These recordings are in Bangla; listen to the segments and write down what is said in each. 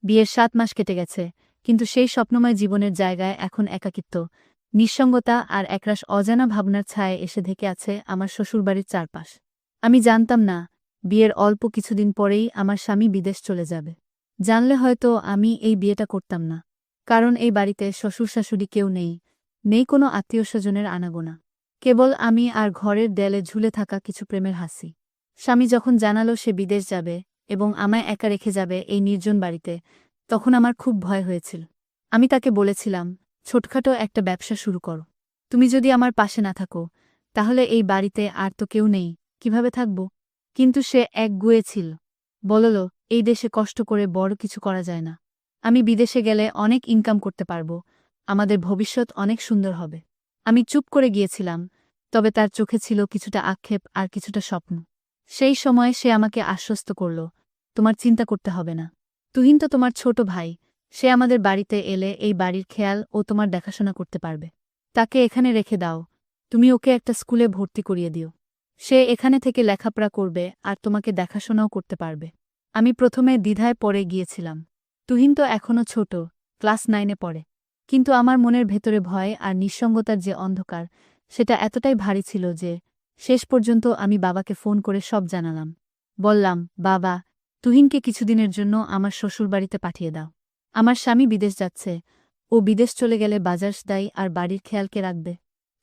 বিয়ের ৭ মাস কেটে গেছে, কিন্তু সেই স্বপ্নময় জীবনের জায়গায় এখন একাকিত্ব, নিঃসঙ্গতা আর একরাশ অজানা ভাবনার ছায়ায় এসে ঢেকে আছে আমার শ্বশুরবাড়ির চারপাশ। আমি জানতাম না, বিয়ের অল্প কিছুদিন পরেই আমার স্বামী বিদেশ চলে যাবে। জানলে হয়তো আমি এই বিয়েটা করতাম না। কারণ এই বাড়িতে শ্বশুর-শাশুড়ি কেউ নেই, নেই কোনো আত্মীয়স্বজনের আনাগোনা। কেবল আমি আর ঘরের দেয়ালে ঝুলে থাকা কিছু প্রেমের হাসি। স্বামী যখন জানালো সে বিদেশ যাবে এবং আমায় একা রেখে যাবে এই নির্জন বাড়িতে, তখন আমার খুব ভয় হয়েছিল। আমি তাকে বলেছিলাম, ছোটখাটো একটা ব্যবসা শুরু করো। তুমি যদি আমার পাশে না থাকো, তাহলে এই বাড়িতে আর তো কেউ নেই, কিভাবে থাকব? কিন্তু সে একগুঁয়ে ছিল। বলল, এই দেশে কষ্ট করে বড় কিছু করা যায় না। আমি বিদেশে গেলে অনেক ইনকাম করতে পারব, আমাদের ভবিষ্যৎ অনেক সুন্দর হবে। আমি চুপ করে গিয়েছিলাম, তবে তার চোখে ছিল কিছুটা আক্ষেপ আর কিছুটা স্বপ্ন। সেই সময় সে আমাকে আশ্বস্ত করল, তোমার চিন্তা করতে হবে না। তুহিন তো তোমার ছোট ভাই, সে আমাদের বাড়িতে এলে এই বাড়ির খেয়াল ও তোমার দেখাশোনা করতে পারবে। তাকে এখানে রেখে দাও, তুমি ওকে একটা স্কুলে ভর্তি করিয়ে দিও। সে এখানে থেকে লেখাপড়া করবে আর তোমাকে দেখাশোনাও করতে পারবে। আমি প্রথমে দ্বিধায় পড়ে গিয়েছিলাম। তুহিন তো এখনও ছোট, ক্লাস 9-এ পড়ে। কিন্তু আমার মনের ভেতরে ভয় আর নিঃসঙ্গতার যে অন্ধকার, সেটা এতটাই ভারী ছিল যে শেষ পর্যন্ত আমি বাবাকে ফোন করে সব জানালাম। বললাম, বাবা, তুহিনকে কিছুদিনের জন্য আমার শ্বশুরবাড়িতে পাঠিয়ে দাও। আমার স্বামী বিদেশ যাচ্ছে, ও বিদেশ চলে গেলে বাজার দায়ী আর বাড়ির খেয়ালকে রাখবে।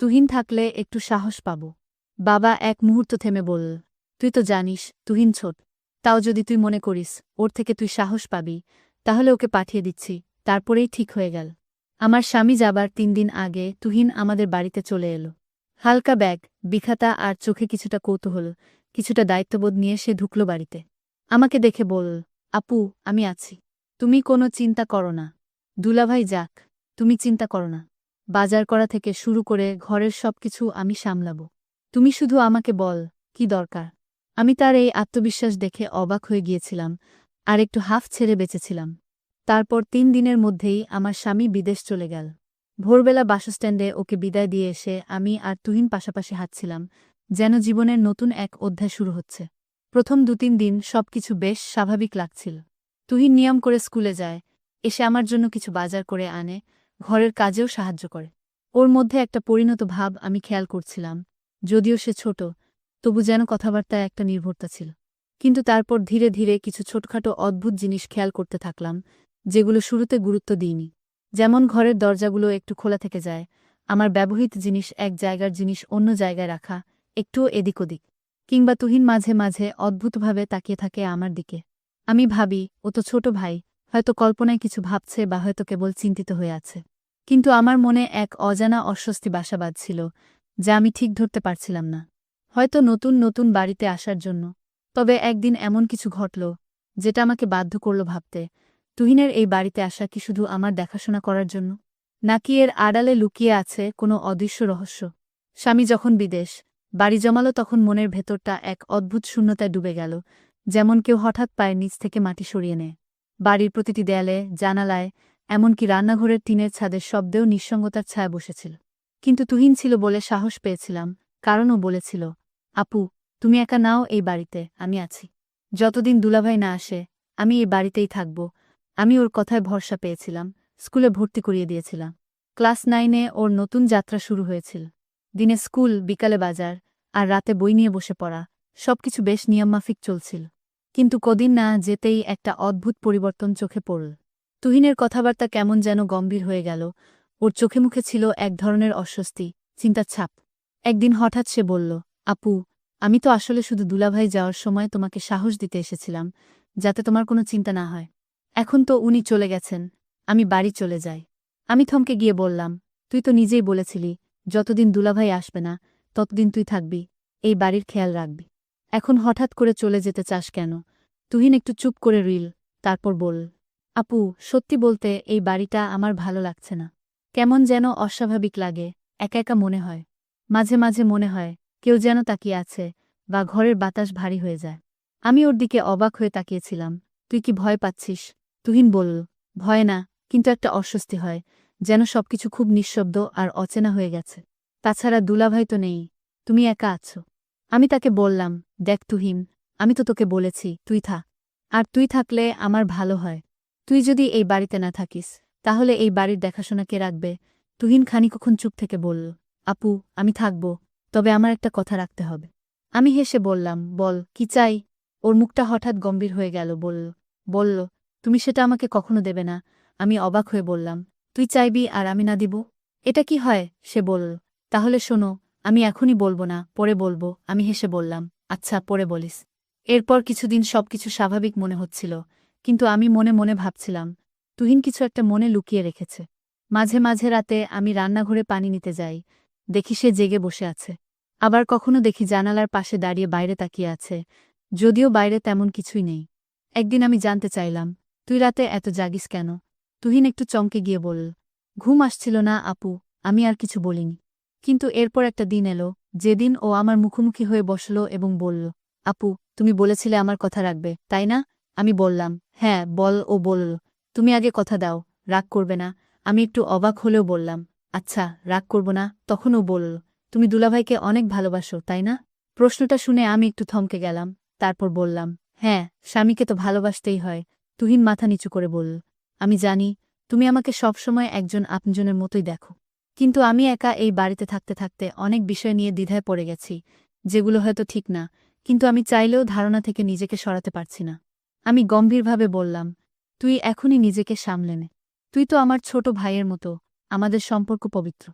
তুহিন থাকলে একটু সাহস পাব। বাবা এক মুহূর্ত থেমে বলল, তুই তো জানিস তুহিন ছোট, তাও যদি তুই মনে করিস ওর থেকে তুই সাহস পাবি, তাহলে ওকে পাঠিয়ে দিচ্ছি। তারপরেই ঠিক হয়ে গেল। আমার স্বামী যাবার 3 দিন আগে তুহিন আমাদের বাড়িতে চলে এলো। হালকা ব্যাগ, বিখাতা আর চোখে কিছুটা কৌতূহল, কিছুটা দায়িত্ববোধ নিয়ে সে ঢুকল বাড়িতে। আমাকে দেখে বলল, আপু, আমি আছি। তুমি কোনো চিন্তা করো না। দুলাভাই যাক, তুমি চিন্তা করো না। বাজার করা থেকে শুরু করে ঘরের সবকিছু আমি সামলাবো। তুমি শুধু আমাকে বল, কি দরকার। আমি তার এই আত্মবিশ্বাস দেখে অবাক হয়ে গিয়েছিলাম, আর একটু হাফ ছেড়ে বেঁচেছিলাম। তারপর 3 দিনের মধ্যেই আমার স্বামী বিদেশ চলে গেল। ভোরবেলা বাসস্ট্যান্ডে ওকে বিদায় দিয়ে এসে আমি আর তুহিন পাশাপাশি হাঁটছিলাম, যেন জীবনের নতুন এক অধ্যায় শুরু হচ্ছে। প্রথম 2-3 দিন সবকিছু বেশ স্বাভাবিক লাগছিল। তুহিন নিয়ম করে স্কুলে যায়, এসে আমার জন্য কিছু বাজার করে আনে, ঘরের কাজেও সাহায্য করে। ওর মধ্যে একটা পরিণত ভাব আমি খেয়াল করছিলাম, যদিও সে ছোট, তবু যেন কথাবার্তায় একটা নির্ভরতা ছিল। কিন্তু তারপর ধীরে ধীরে কিছু ছোটখাটো অদ্ভুত জিনিস খেয়াল করতে থাকলাম, যেগুলো শুরুতে গুরুত্ব দিইনি। যেমন ঘরের দরজাগুলো একটু খোলা থেকে যায়, আমার ব্যবহৃত জিনিস এক জায়গার জিনিস অন্য জায়গায় রাখা, একটুও এদিক ওদিক। কিংবা তুহিন মাঝে মাঝে অদ্ভুতভাবে তাকিয়ে থাকে আমার দিকে। আমি ভাবি, ও তো ছোট ভাই, হয়তো কল্পনায় কিছু ভাবছে বা হয়তো কেবল চিন্তিত হয়ে আছে। কিন্তু আমার মনে এক অজানা অস্বস্তি বাসা বাঁধছিল, যা আমি ঠিক ধরতে পারছিলাম না। হয়তো নতুন নতুন বাড়িতে আসার জন্য। তবে একদিন এমন কিছু ঘটল, যেটা আমাকে বাধ্য করল ভাবতে, তুহিনের এই বাড়িতে আসা কি শুধু আমার দেখাশোনা করার জন্য, নাকি এর আড়ালে লুকিয়ে আছে কোনো অদৃশ্য রহস্য। স্বামী যখন বিদেশ বাড়ি জমালো, তখন মনের ভেতরটা এক অদ্ভুত শূন্যতায় ডুবে গেল, যেমন কেউ হঠাৎ পায়ের নিচ থেকে মাটি সরিয়ে নেয়। বাড়ির প্রতিটি দেয়ালে, জানালায়, এমনকি রান্নাঘরের টিনের ছাদের শব্দেও নিঃসঙ্গতার ছায়া বসেছিল। কিন্তু তুহিন ছিল বলে সাহস পেয়েছিলাম, কারণ ও বলেছিল, আপু, তুমি একা নাও এই বাড়িতে, আমি আছি। যতদিন দুলাভাই না আসে, আমি এই বাড়িতেই থাকব। আমি ওর কথায় ভরসা পেয়েছিলাম, স্কুলে ভর্তি করিয়ে দিয়েছিলাম। ক্লাস 9-এ ওর নতুন যাত্রা শুরু হয়েছিল। দিনে স্কুল, বিকালে বাজার, আর রাতে বই নিয়ে বসে পড়া, সবকিছু বেশ নিয়মমাফিক চলছিল। কিন্তু কদিন না যেতেই একটা অদ্ভুত পরিবর্তন চোখে পড়ল। তুহিনের কথাবার্তা কেমন যেন গম্ভীর হয়ে গেল, ওর চোখে মুখে ছিল এক ধরনের অস্বস্তি, চিন্তার ছাপ। একদিন হঠাৎ সে বলল, আপু, আমি তো আসলে শুধু দুলাভাই যাওয়ার সময় তোমাকে সাহস দিতে এসেছিলাম, যাতে তোমার কোনো চিন্তা না হয়। এখন তো উনি চলে গেছেন, আমি বাড়ি চলে যাই। আমি থমকে গিয়ে বললাম, তুই তো নিজেই বলেছিলি, যতদিন দুলাভাই আসবে না, ততদিন তুই থাকবি, এই বাড়ির খেয়াল রাখবি। এখন হঠাৎ করে চলে যেতে চাস কেন? তুহিন একটু চুপ করে রইল, তারপর বলল, আপু, সত্যি বলতে এই বাড়িটা আমার ভালো লাগছে না। কেমন যেন অস্বাভাবিক লাগে, একা একা মনে হয়। মাঝে মাঝে মনে হয় কেউ যেন তাকিয়ে আছে, বা ঘরের বাতাস ভারী হয়ে যায়। আমি ওর দিকে অবাক হয়ে তাকিয়েছিলাম। তুই কি ভয় পাচ্ছিস? তুহিন বলল, ভয় না, কিন্তু একটা অস্বস্তি হয়, যেন সবকিছু খুব নিঃশব্দ আর অচেনা হয়ে গেছে। তাছাড়া দুলাভাই তো নেই, তুমি একা আছো। আমি তাকে বললাম, দেখ তুহিন, আমি তো তোকে বলেছি তুই থাক। আর তুই থাকলে আমার ভালো হয়। তুই যদি এই বাড়িতে না থাকিস তাহলে এই বাড়ির দেখাশোনা কে রাখবে? তুহিন খানিকক্ষণ চুপ থেকে বলল, আপু, আমি থাকব, তবে আমার একটা কথা রাখতে হবে। আমি হেসে বললাম, বল, কি চাই? ওর মুখটা হঠাৎ গম্ভীর হয়ে গেল। বলল, তুমি সেটা আমাকে কখনো দেবে না। আমি অবাক হয়ে বললাম, তুই চাইবি আর আমি না দিব? এটা কি হয়? সে বলল, তাহলে শোনো, আমি এখনই বলবো না, পরে বলবো। আমি হেসে বললাম, আচ্ছা, পরে বলিস। এরপর কিছুদিন সবকিছু স্বাভাবিক মনে হচ্ছিল, কিন্তু আমি মনে মনে ভাবছিলাম তুহিন কিছু একটা মনে লুকিয়ে রেখেছে। মাঝে মাঝে রাতে আমি রান্নাঘরে পানি নিতে যাই, দেখি সে জেগে বসে আছে। আবার কখনো দেখি জানালার পাশে দাঁড়িয়ে বাইরে তাকিয়ে আছে, যদিও বাইরে তেমন কিছুই নেই। একদিন আমি জানতে চাইলাম, তুই রাতে এত জাগিস কেন? তুহিন একটু চমকে গিয়ে বলল, ঘুম আসছিল না আপু। আমি আর কিছু বলিনি। কিন্তু এরপর একটা দিন এলো, যেদিন ও আমার মুখোমুখি হয়ে বসল এবং বলল, আপু, তুমি বলেছিলে আমার কথা রাখবে, তাই না? আমি বললাম, হ্যাঁ, বল। ও বলল, তুমি আগে কথা দাও, রাগ করবে না। আমি একটু অবাক হলেও বললাম, আচ্ছা, রাগ করব না। তখন ও বলল, তুমি দুলাভাইকে অনেক ভালোবাসো, তাই না? প্রশ্নটা শুনে আমি একটু থমকে গেলাম, তারপর বললাম, হ্যাঁ, স্বামীকে তো ভালোবাসতেই হয়। তুহিন মাথা নিচু করে বলল, আমি জানি, তুমি আমাকে সবসময় একজন আপনজনের মতোই দেখো। কিন্তু আমি একা এই বাড়িতে থাকতে থাকতে অনেক বিষয় নিয়ে দ্বিধায় পড়ে গেছি, যেগুলো হয়তো ঠিক না, কিন্তু আমি চাইলেও ধারণা থেকে নিজেকে সরাতে পারছি না। আমি গম্ভীরভাবে বললাম, তুই এখনই নিজেকে সামলে নে। তুই তো আমার ছোট ভাইয়ের মতো, আমাদের সম্পর্ক পবিত্র।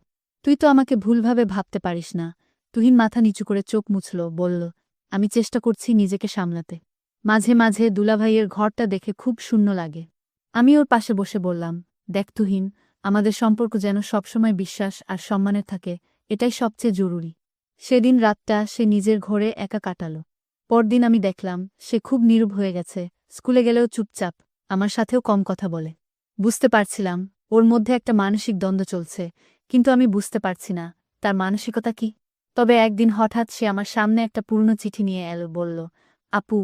তুই তো আমাকে ভুলভাবে ভাবতে পারিস না। তুহিন মাথা নিচু করে চোখ মুছল, বলল, আমি চেষ্টা করছি নিজেকে সামলাতে। মাঝে মাঝে দুলাভাইয়ের ঘরটা দেখে খুব শূন্য লাগে। আমি ওর পাশে বসে বললাম, দেখ তুহিন, আমাদের সম্পর্ক যেন সবসময় বিশ্বাস আর সম্মানের থাকে, এটাই সবচেয়ে জরুরি। সেদিন রাতটা সে নিজের ঘরে একা কাটাল। পরদিন আমি দেখলাম সে খুব নীরব হয়ে গেছে, স্কুলে গেলেও চুপচাপ, আমার সাথেও কম কথা বলে। বুঝতে পারছিলাম ওর মধ্যে একটা মানসিক দ্বন্দ্ব চলছে, কিন্তু আমি বুঝতে পারছি না তার মানসিকতা কি। তবে একদিন হঠাৎ সে আমার সামনে একটা পুরনো চিঠি নিয়ে এলো, বলল, আপু,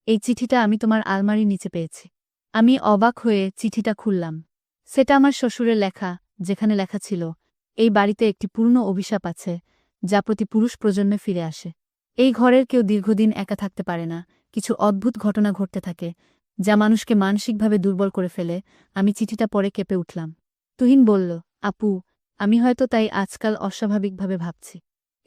এই চিঠিটা আমি তোমার আলমারির নিচে পেয়েছি। আমি অবাক হয়ে চিঠিটা খুললাম। সেটা আমার শ্বশুরের লেখা, যেখানে লেখা ছিল, এই বাড়িতে একটি পূর্ণ অভিশাপ আছে, যা প্রতি পুরুষ প্রজন্মে ফিরে আসে। এই ঘরের কেউ দীর্ঘদিন একা থাকতে পারে না, কিছু অদ্ভুত ঘটনা ঘটতে থাকে, যা মানুষকে মানসিকভাবে দুর্বল করে ফেলে। আমি চিঠিটা পড়ে কেঁপে উঠলাম। তুহিন বলল, আপু, আমি হয়তো তাই আজকাল অস্বাভাবিকভাবে ভাবছি।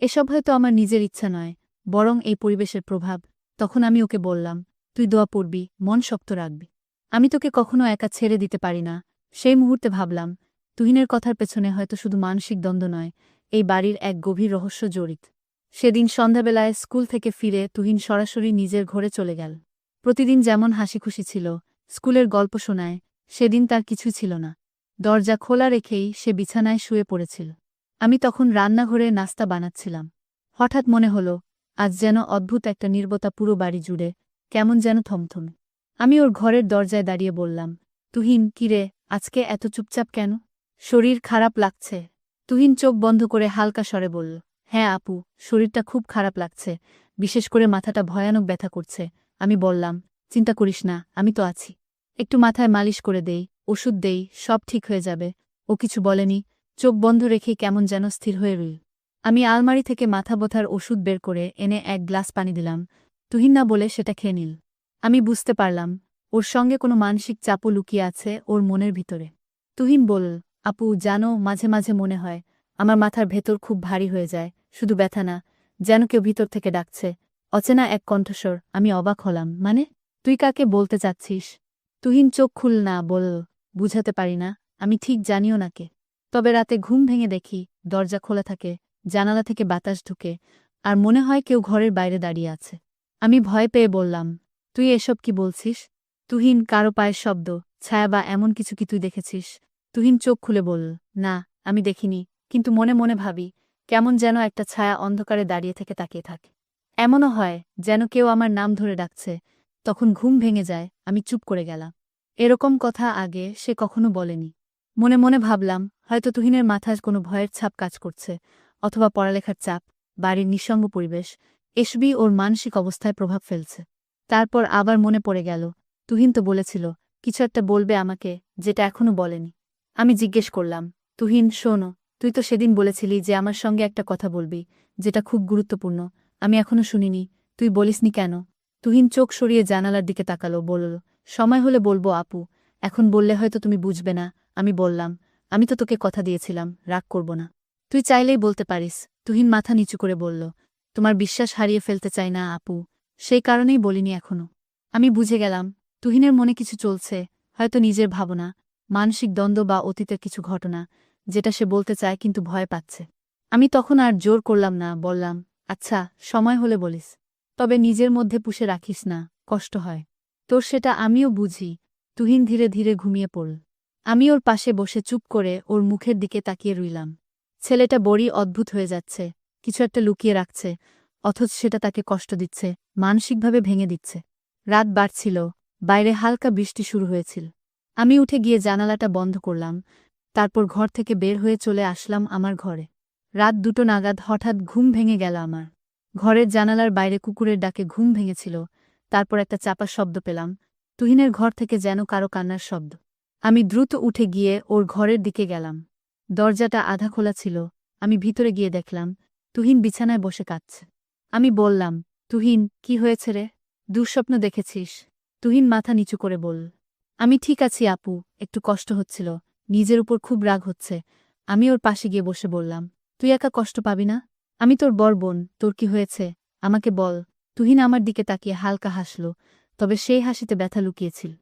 এসব হয়তো আমার নিজের ইচ্ছা নয়, বরং এই পরিবেশের প্রভাব। তখন আমি ওকে বললাম, তুই দোয়া পড়বি, মন শক্ত রাখবি। আমি তোকে কখনো একা ছেড়ে দিতে পারি না। সেই মুহূর্তে ভাবলাম, তুহিনের কথার পেছনে হয়তো শুধু মানসিক দ্বন্দ্ব নয়, এই বাড়ির এক গভীর রহস্য জড়িত। সেদিন সন্ধ্যাবেলায় স্কুল থেকে ফিরে তুহিন সরাসরি নিজের ঘরে চলে গেল। প্রতিদিন যেমন হাসিখুশি ছিল, স্কুলের গল্প শোনায়, সেদিন তার কিছু ছিল না। দরজা খোলা রেখেই সে বিছানায় শুয়ে পড়েছিল। আমি তখন রান্নাঘরে নাস্তা বানাচ্ছিলাম। হঠাৎ মনে হল, আজ যেন অদ্ভুত একটা নীরবতা পুরো বাড়ি জুড়ে, কেমন যেন থমথমে। আমি ওর ঘরের দরজায় দাঁড়িয়ে বললাম, তুহিন, কিরে, আজকে এত চুপচাপ কেন? শরীর খারাপ লাগছে? তুহিন চোখ বন্ধ করে হালকা স্বরে বলল, হ্যাঁ আপু, শরীরটা খুব খারাপ লাগছে, বিশেষ করে মাথাটা ভয়ানক ব্যথা করছে। আমি বললাম, চিন্তা করিস না, আমি তো আছি। একটু মাথায় মালিশ করে দেই, ওষুধ দেই, সব ঠিক হয়ে যাবে। ও কিছু বলেনি, চোখ বন্ধ রেখেই কেমন যেন স্থির হয়ে রইল। আমি আলমারি থেকে মাথা ব্যথার ওষুধ বের করে এনে এক গ্লাস পানি দিলাম। তুহিন না বলে সেটা খেয়ে নিল। আমি বুঝতে পারলাম ওর সঙ্গে কোনো মানসিক চাপও লুকিয়ে আছে ওর মনের ভিতরে। তুহিন বলল, আপু, জানো, মাঝে মাঝে মনে হয় আমার মাথার ভেতর খুব ভারী হয়ে যায়, শুধু ব্যথা না, যেন কেউ ভিতর থেকে ডাকছে। অচেনা এক কণ্ঠস্বর। আমি অবাক হলাম, মানে? তুই কাকে বলতে চাচ্ছিস? তুহিন চোখ খুল না বলল, বুঝাতে পারি না, আমি ঠিক জানিও না কে। তবে রাতে ঘুম ভেঙে দেখি দরজা খোলা থাকে, জানালা থেকে বাতাস ঢুকে, আর মনে হয় কেউ ঘরের বাইরে দাঁড়িয়ে আছে। আমি ভয় পেয়ে বললাম, তুই এসব কি বলছিস? তুহিন, কারো পায়ের শব্দ, ছায়া বা এমন কিছু কি তুই দেখেছিস? তুহিন চোখ খুলে বলল, না, আমি দেখিনি, কিন্তু মনে মনে ভাবি, কেমন যেন একটা ছায়া অন্ধকারে দাঁড়িয়ে থেকে তাকিয়ে থাকে। এমনও হয় যেন কেউ আমার নাম ধরে ডাকছে। তখন ঘুম ভেঙে যায়, আমি চুপ করে গেলাম। এরকম কথা আগে সে কখনো বলেনি। মনে মনে ভাবলাম, হয়তো তুহিনের মাথায় কোনো ভয়ের ছাপ কাজ করছে, অথবা পড়ালেখার চাপ, বাড়ির নিঃসঙ্গ পরিবেশ, এসবই ওর মানসিক অবস্থায় প্রভাব ফেলছে। তারপর আবার মনে পড়ে গেল, তুহিন তো বলেছিল কিছু একটা বলবে আমাকে, যেটা এখনো বলেনি। আমি জিজ্ঞেস করলাম, তুহিন, শোনো, তুই তো সেদিন বলেছিলি যে আমার সঙ্গে একটা কথা বলবি, যেটা খুব গুরুত্বপূর্ণ। আমি এখনো শুনিনি, তুই বলিসনি কেন? তুহিন চোখ সরিয়ে জানালার দিকে তাকালো, বলল, সময় হলে বলবো আপু, এখন বললে হয়তো তুমি বুঝবে না। আমি বললাম, আমি তো তোকে কথা দিয়েছিলাম, রাগ করব না। তুই চাইলেই বলতে পারিস। তুহিন মাথা নিচু করে বলল, তোমার বিশ্বাস হারিয়ে ফেলতে চাই না আপু, সেই কারণেই বলিনি এখনো। আমি বুঝে গেলাম, তুহিনের মনে কিছু চলছে, হয়তো নিজের ভাবনা, মানসিক দ্বন্দ্ব বা অতীতের কিছু ঘটনা, যেটা সে বলতে চায় কিন্তু ভয় পাচ্ছে। আমি তখন আর জোর করলাম না, বললাম, আচ্ছা, সময় হলে বলিস। তবে নিজের মধ্যে পুষে রাখিস না, কষ্ট হয়। তোর সেটা আমিও বুঝি। তুহিন ধীরে ধীরে ঘুমিয়ে পড়ল। আমি ওর পাশে বসে চুপ করে ওর মুখের দিকে তাকিয়ে রইলাম। ছেলেটা বড়ই অদ্ভুত হয়ে যাচ্ছে, কিছু একটা লুকিয়ে রাখছে, অথচ সেটা তাকে কষ্ট দিচ্ছে, মানসিকভাবে ভেঙে দিচ্ছে। রাত বাড়ছিল, বাইরে হালকা বৃষ্টি শুরু হয়েছিল। আমি উঠে গিয়ে জানালাটা বন্ধ করলাম, তারপর ঘর থেকে বের হয়ে চলে আসলাম আমার ঘরে। রাত 2টো নাগাদ হঠাৎ ঘুম ভেঙে গেল আমার। ঘরের জানালার বাইরে কুকুরের ডাকে ঘুম ভেঙেছিল, তারপর একটা চাপা শব্দ পেলাম, তুহিনের ঘর থেকে যেন কারো কান্নার শব্দ। আমি দ্রুত উঠে গিয়ে ওর ঘরের দিকে গেলাম। দরজাটা আধা খোলা ছিল, আমি ভিতরে গিয়ে দেখলাম, তুহিন বিছানায় বসে কাঁদছে। আমি বললাম, তুহিন, কি হয়েছে রে? দুঃস্বপ্ন দেখেছিস? তুহিন মাথা নিচু করে বলল, আমি ঠিক আছি আপু, একটু কষ্ট হচ্ছিল, নিজের উপর খুব রাগ হচ্ছে। আমি ওর পাশে গিয়ে বসে বললাম, তুই একা কষ্ট পাবি না? আমি তোর বড় বোন, তোর কি হয়েছে আমাকে বল। তুহিন আমার দিকে তাকিয়ে হালকা হাসল, তবে সেই হাসিতে ব্যথা লুকিয়েছিল।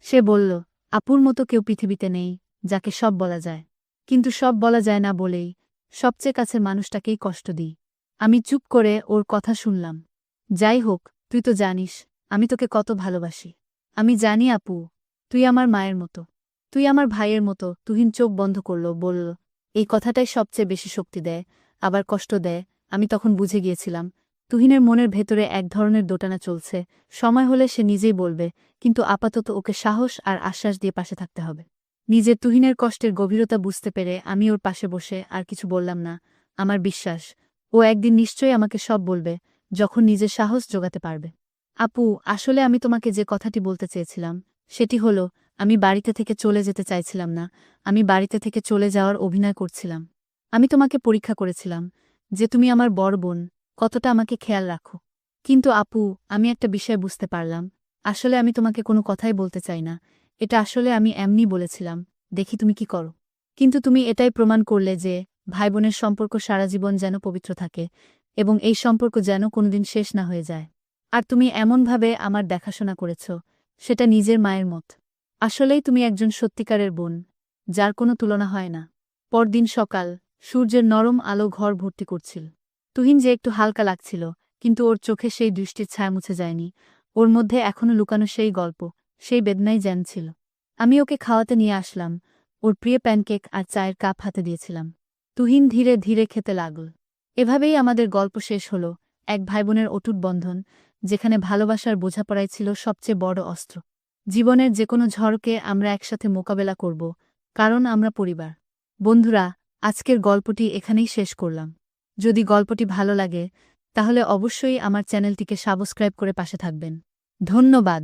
সে বলল, আপুর মতো কেউ পৃথিবীতে নেই, যাকে সব বলা যায়। কিন্তু সব বলা যায় না বলেই সবচেয়ে কাছের মানুষটাকেই কষ্ট দিই। আমি চুপ করে ওর কথা শুনলাম। যাই হোক, তুই তো জানিস আমি তোকে কত ভালোবাসি। আমি জানি আপু, তুই আমার মায়ের মতো, তুই আমার ভাইয়ের মতো। তুহিন চোখ বন্ধ করল, বলল, এই কথাটাই সবচেয়ে বেশি শক্তি দেয়, আবার কষ্ট দেয়। আমি তখন বুঝে গিয়েছিলাম, তুহিনের মনের ভেতরে এক ধরনের দোটানা চলছে, সময় হলে সে নিজেই বলবে, কিন্তু আপাতত ওকে সাহস আর আশ্বাস দিয়ে পাশে থাকতে হবে। নিজের তুহিনের কষ্টের গভীরতা বুঝতে পেরে আমি ওর পাশে বসে আর কিছু বললাম না। আমার বিশ্বাস, ও একদিন নিশ্চয়ই আমাকে সব বলবে, যখন নিজের সাহস জোগাতে পারবে। আপু, আসলে আমি তোমাকে যে কথাটি বলতে চেয়েছিলাম, সেটি হলো, আমি বাড়িতে থেকে চলে যেতে চাইছিলাম না, আমি বাড়িতে থেকে চলে যাওয়ার অভিনয় করছিলাম। আমি তোমাকে পরীক্ষা করেছিলাম, যে তুমি আমার বড় বোন, কতটা আমাকে খেয়াল রাখো। কিন্তু আপু, আমি একটা বিষয় বুঝতে পারলাম, আসলে আমি তোমাকে কোনো কথাই বলতে চাই না, এটা আসলে আমি এমনি বলেছিলাম, দেখি তুমি কি করো। কিন্তু তুমি এটাই প্রমাণ করলে যে, ভাই বোনের সম্পর্ক সারা জীবন যেন পবিত্র থাকে, এবং এই সম্পর্ক যেন কোনোদিন শেষ না হয়ে যায়। আর তুমি এমনভাবে আমার দেখাশোনা করেছ, সেটা নিজের মায়ের মত। আসলেই তুমি একজন সত্যিকারের বোন, যার কোনো তুলনা হয় না। পরদিন সকাল, সূর্যের নরম আলো ঘর ভর্তি করছিল। তুহিন যে একটু হালকা লাগছিল, কিন্তু ওর চোখে সেই দৃষ্টির ছায়া মুছে যায়নি, ওর মধ্যে এখনো লুকানো সেই গল্প, সেই বেদনাই জ্যান ছিল। আমি ওকে খাওয়াতে নিয়ে আসলাম, ওর প্রিয় প্যানকেক আর চায়ের কাপ হাতে দিয়েছিলাম। তুহিন ধীরে ধীরে খেতে লাগল। এভাবেই আমাদের গল্প শেষ হলো, এক ভাইবোনের অটুট বন্ধন, যেখানে ভালোবাসার বোঝাপড়াই ছিল সবচেয়ে বড় অস্ত্র। জীবনের যে কোনো ঝড়কে আমরা একসাথে মোকাবেলা করব, কারণ আমরা পরিবার। বন্ধুরা, আজকের গল্পটি এখানেই শেষ করলাম। যদি গল্পটি ভালো লাগে, তাহলে অবশ্যই আমার চ্যানেলটিকে সাবস্ক্রাইব করে পাশে থাকবেন। ধন্যবাদ।